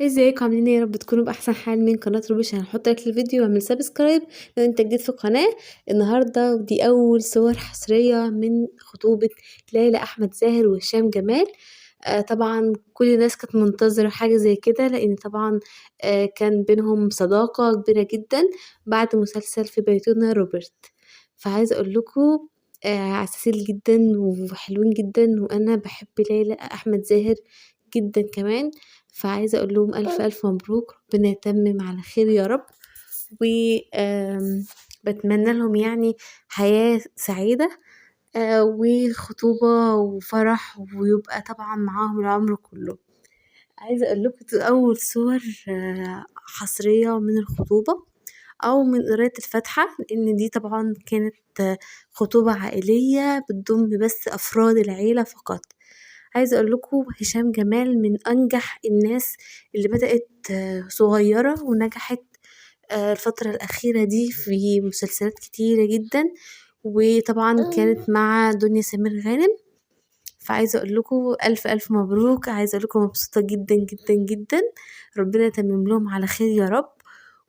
ازيكم عاملين ايه؟ يا رب تكونوا باحسن حال. من قناه روبيش هنحط لك الفيديو واعمل سبسكرايب لو انت جديد في القناه. النهارده ودي اول صور حصريه من خطوبه ليلى احمد زاهر وهشام جمال. طبعا كل الناس كانت منتظره حاجه زي كده، لان طبعا كان بينهم صداقه كبيره جدا بعد مسلسل في بيتنا روبرت. فعايزه اقول لكم عساسين جدا وحلوين جدا، وانا بحب ليلى احمد زاهر جدا كمان. فعايزة أقول لهم ألف ألف مبروك، ربنا يتمم على خير يا رب. و بتمنى لهم يعني حياة سعيدة، وخطوبة وفرح، ويبقى طبعا معاهم العمر كله. عايزة أقول لكم دي أول صور حصرية من الخطوبة أو من قراية الفاتحة، لأن دي طبعا كانت خطوبة عائلية بتضم بس أفراد العيلة فقط. عايزة أقول لكم هشام جمال من أنجح الناس اللي بدأت صغيرة ونجحت الفترة الأخيرة دي في مسلسلات كتيرة جدا، وطبعا كانت مع دنيا سمير غانم. فعايزة أقول لكم ألف ألف مبروك. عايزة أقول لكم مبسوطة جدا جدا جدا، ربنا يتمم لهم على خير يا رب،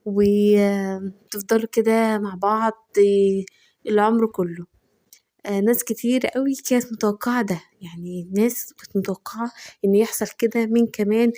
وتفضلوا كده مع بعض العمر كله. ناس كتير قوي كانت متوقعة ده، يعني ناس كانت متوقعة ان يحصل كده من كمان